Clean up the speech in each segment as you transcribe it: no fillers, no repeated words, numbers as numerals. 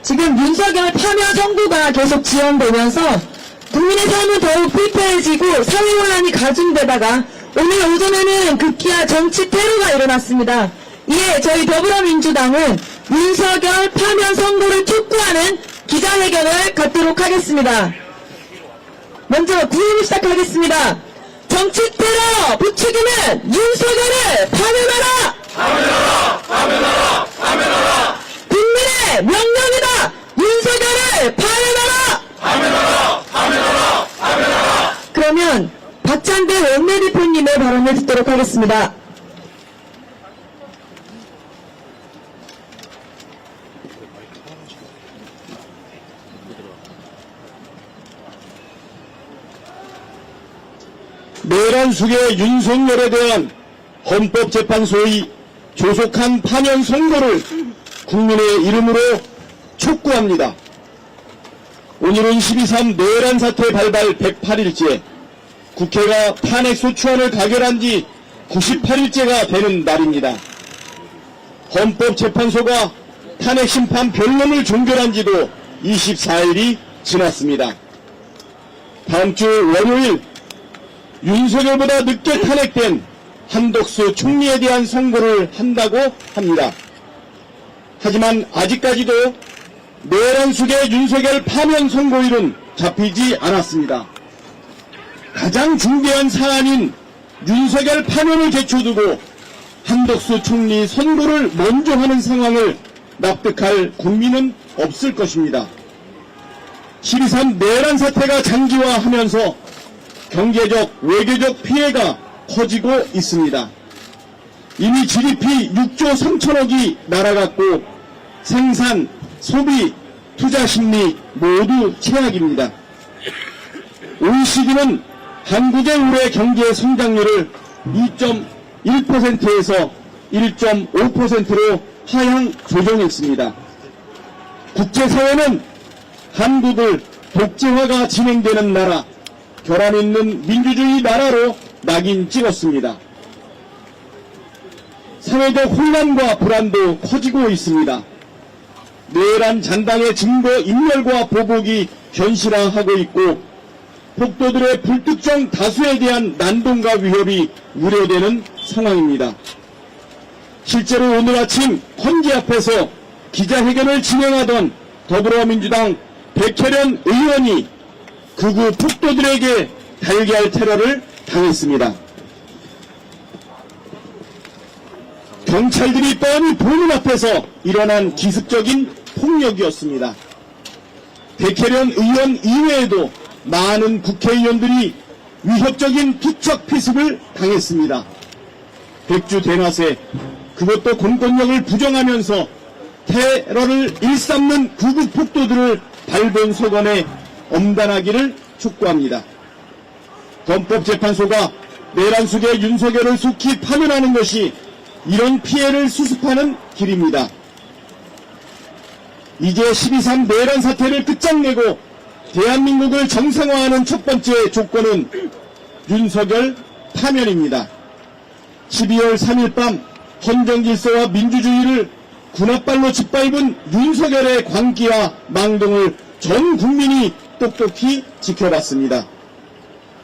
지금 윤석열 파면 선고가 계속 지연되면서 국민의 삶은 더욱 불편해지고 사회 혼란이 가중되다가 오늘 오전에는 급기야 정치 테러가 일어났습니다. 이에 저희 더불어민주당은 윤석열 파면 선고를 촉구하는 기자회견을 갖도록 하겠습니다. 먼저 구호를 시작하겠습니다. 정치 테러 부추기는 윤석열을 파면하라! 파면하라! 파면하라! 파면하라! 국민의 명령이다! 윤석열을 파면하라! 파면하라! 파면하라! 파면하라! 그러면 박찬대 원내대표님의 발언을 듣도록 하겠습니다. 내란숙의 윤석열에 대한 헌법재판소의 조속한 파면 선고를 국민의 이름으로 촉구합니다. 오늘은 12.3 내란 사태 발발 108일째, 국회가 탄핵소추안을 가결한 지 98일째가 되는 날입니다. 헌법재판소가 탄핵심판 변론을 종결한 지도 24일이 지났습니다. 다음 주 월요일 윤석열보다 늦게 탄핵된 한덕수 총리에 대한 선고를 한다고 합니다. 하지만 아직까지도 내란숙의 윤석열 파면 선고일은 잡히지 않았습니다. 가장 중대한 사안인 윤석열 파면을 제쳐두고 한덕수 총리 선고를 먼저 하는 상황을 납득할 국민은 없을 것입니다. 12.3 내란 사태가 장기화하면서 경제적, 외교적 피해가 커지고 있습니다. 이미 GDP 6조 3천억이 날아갔고 생산, 소비, 투자 심리 모두 최악입니다. OECD는 한국의 올해 경제 성장률을 2.1%에서 1.5%로 하향 조정했습니다. 국제사회는 한국을 독재화가 진행되는 나라, 결함 있는 민주주의 나라로 낙인 찍었습니다. 사회적 혼란과 불안도 커지고 있습니다. 내란 잔당의 증거 인멸과 보복이 현실화하고 있고 폭도들의 불특정 다수에 대한 난동과 위협이 우려되는 상황입니다. 실제로 오늘 아침 헌재 앞에서 기자회견을 진행하던 더불어민주당 백혜련 의원이 극우 폭도들에게 달걀 테러를 당했습니다. 경찰들이 뻔히 보는 앞에서 일어난 기습적인 폭력이었습니다. 백혜련 의원 이외에도 많은 국회의원들이 위협적인 투척 피습을 당했습니다. 백주 대낮에 그것도 공권력을 부정하면서 테러를 일삼는 극우 폭도들을 발본석원에 엄단하기를 촉구합니다. 헌법재판소가 내란숙의 윤석열을 속히 파면하는 것이 이런 피해를 수습하는 길입니다. 이제 12.3 내란 사태를 끝장내고 대한민국을 정상화하는 첫 번째 조건은 윤석열 파면입니다. 12월 3일 밤 헌정질서와 민주주의를 군홧발로 짓밟은 윤석열의 광기와 망동을 전 국민이 똑똑히 지켜봤습니다.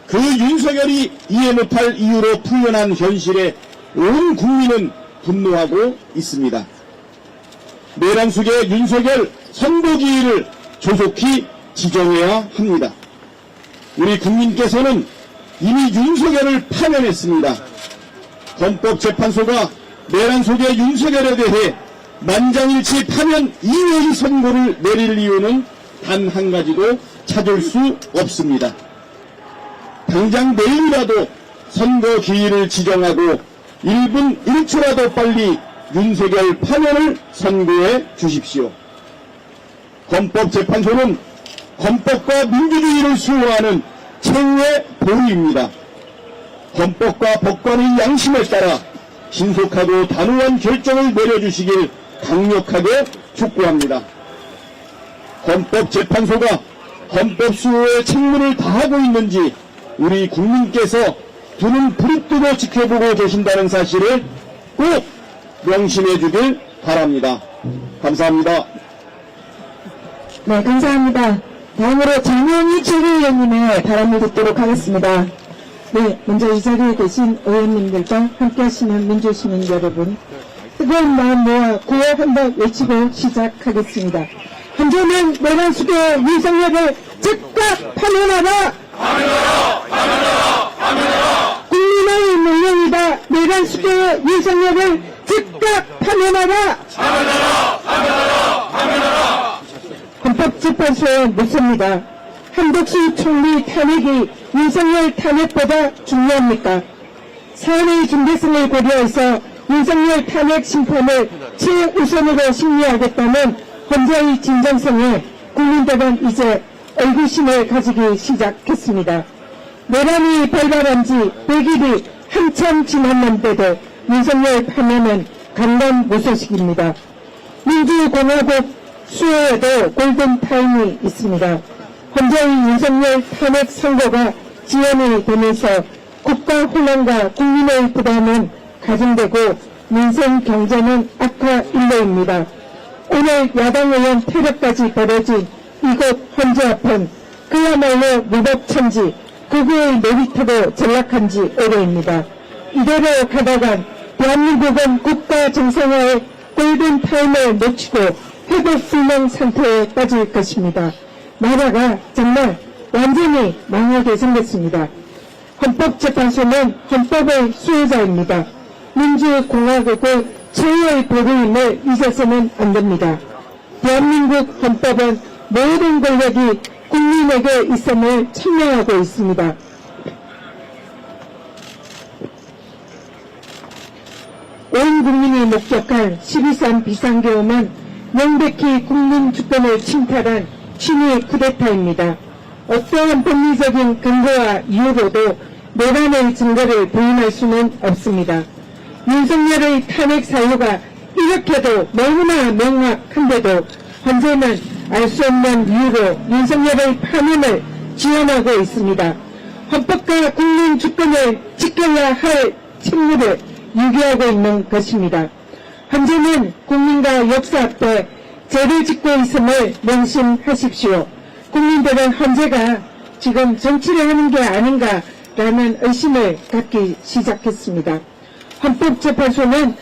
그 윤석열이 이해 못할 이유로 풀려난 현실에 온 국민은 분노하고 있습니다. 내란숙의 윤석열 선고기일을 조속히 지정해야 합니다. 우리 국민께서는 이미 윤석열을 파면했습니다. 헌법재판소가 내란숙의 윤석열에 대해 만장일치 파면 이외의 선고를 내릴 이유는 단 한 가지도 찾을 수 없습니다. 당장 내일이라도 선거 기일을 지정하고 1분 1초라도 빨리 윤석열 파면을 선고해 주십시오. 헌법재판소는 헌법과 민주주의를 수호하는 최후의 보루입니다. 헌법과 법관의 양심에 따라 신속하고 단호한 결정을 내려주시길 강력하게 촉구합니다. 헌법재판소가 헌법 수호의 책무를 다하고 있는지 우리 국민께서 두 눈 부릅뜨고 지켜보고 계신다는 사실을 꼭 명심해 주길 바랍니다. 감사합니다. 네, 감사합니다. 다음으로 장영희 최고위원님의 발언을 듣도록 하겠습니다. 네, 먼저 이 자리에 계신 의원님들과 함께하시는 민주시민 여러분, 뜨거운 마음 모아 구호 한번 외치고 시작하겠습니다. 현재는 내란 수계 윤석열을 즉각 파면하라! 국민의 명령이다. 내란 수계 윤석열을 즉각 파면하라! 헌법재판소에 묻습니다. 한덕수 총리 탄핵이 윤석열 탄핵보다 중요합니까? 사안의 중대성을 고려해서 윤석열 탄핵 심판을 최우선으로 심리하겠다는 헌재의 진정성에 국민들은 이제 의구심을 가지기 시작했습니다. 내란이 발발한 지 100일이 한참 지났는데도 윤석열 파면은 간단무소식입니다. 민주공화국 수혜에도 골든타임이 있습니다. 헌재의 윤석열 탄핵 선고가 지연이 되면서 국가 혼란과 국민의 부담은 가중되고 민생 경제는 악화 일로입니다. 오늘 야당 의원 퇴력까지 벌어진 이곳 헌재 앞은 그야말로 무법천지, 극우의 놀이터로 전락한 지 오래입니다. 이대로 가다간 대한민국은 국가 정상화의 골든타임을 놓치고 회복불능 상태에 빠질 것입니다. 나라가 정말 완전히 망하게 생겼습니다. 헌법재판소는 헌법의 수호자입니다. 민주공화국의 최후의 보루임을 잊어서는 안 됩니다. 대한민국 헌법은 모든 권력이 국민에게 있음을 천명하고 있습니다. 온 국민이 목격한 12.3 비상계엄은 명백히 국민 주권을 침탈한 친위 쿠데타입니다. 어떠한 법리적인 근거와 이유로도 내란의 증거를 부인할 수는 없습니다. 윤석열의 탄핵 사유가 이렇게도 너무나 명확한데도 헌재는 알 수 없는 이유로 윤석열의 파면을 지원하고 있습니다. 헌법과 국민 주권을 지켜야 할 책무를 유기하고 있는 것입니다. 헌재는 국민과 역사 앞에 죄를 짓고 있음을 명심하십시오. 국민들은 헌재가 지금 정치를 하는 게 아닌가라는 의심을 갖기 시작했습니다. 헌법재판소는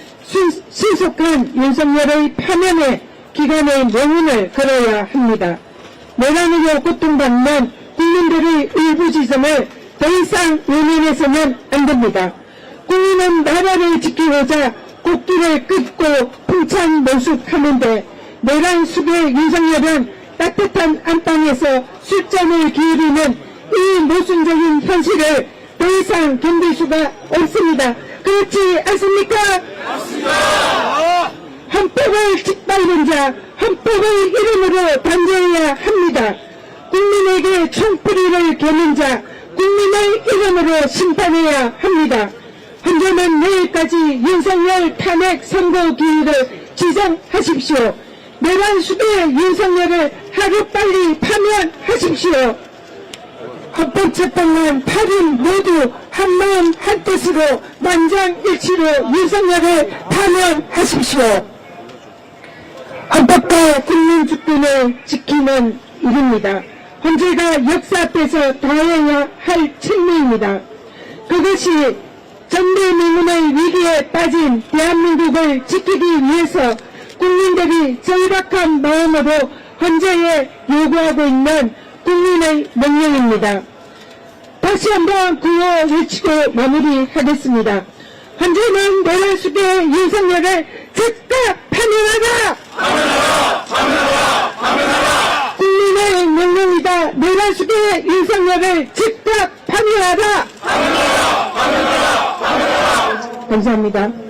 신속한 윤석열의 파면의 기간의 명운을 걸어야 합니다. 내란으로 고통받는 국민들의 울부짖음을 더 이상 외면해서는 안 됩니다. 국민은 나라를 지키고자 국기를 끄고 풍찬 모습하는데 내란 수배 윤석열은 따뜻한 안방에서 술잔을 기울이는 이 모순적인 현실을 더 이상 견딜 수가 없습니다. 그렇지 않습니까? 헌법을 짓밟은 자, 헌법의 이름으로 단죄해야 합니다. 국민에게 총뿌리를 겨눈 자, 국민의 이름으로 심판해야 합니다. 헌재는 내일까지 윤석열 탄핵 선고 기일을 지정하십시오. 내란 수배 윤석열을 하루빨리 파면하십시오. 헌법재판관 8인 모두 한마음 한뜻으로 만장일치로 윤석열을 파면하십시오. 헌법과 국민주권을 지키는 일입니다. 헌재가 역사 앞에서 다해야 할 책무입니다. 그것이 전대미문의 위기에 빠진 대한민국을 지키기 위해서 국민들이 절박한 마음으로 헌재에 요구하고 있는 국민의 명령입니다. 다시 한번 구호 외치고 마무리하겠습니다. 헌재는 내란 수배 윤석열을 즉각 파면하라! 파면하라! 국민의 명령이다. 내란 수배 윤석열을 즉각 파면하라! 감사합니다.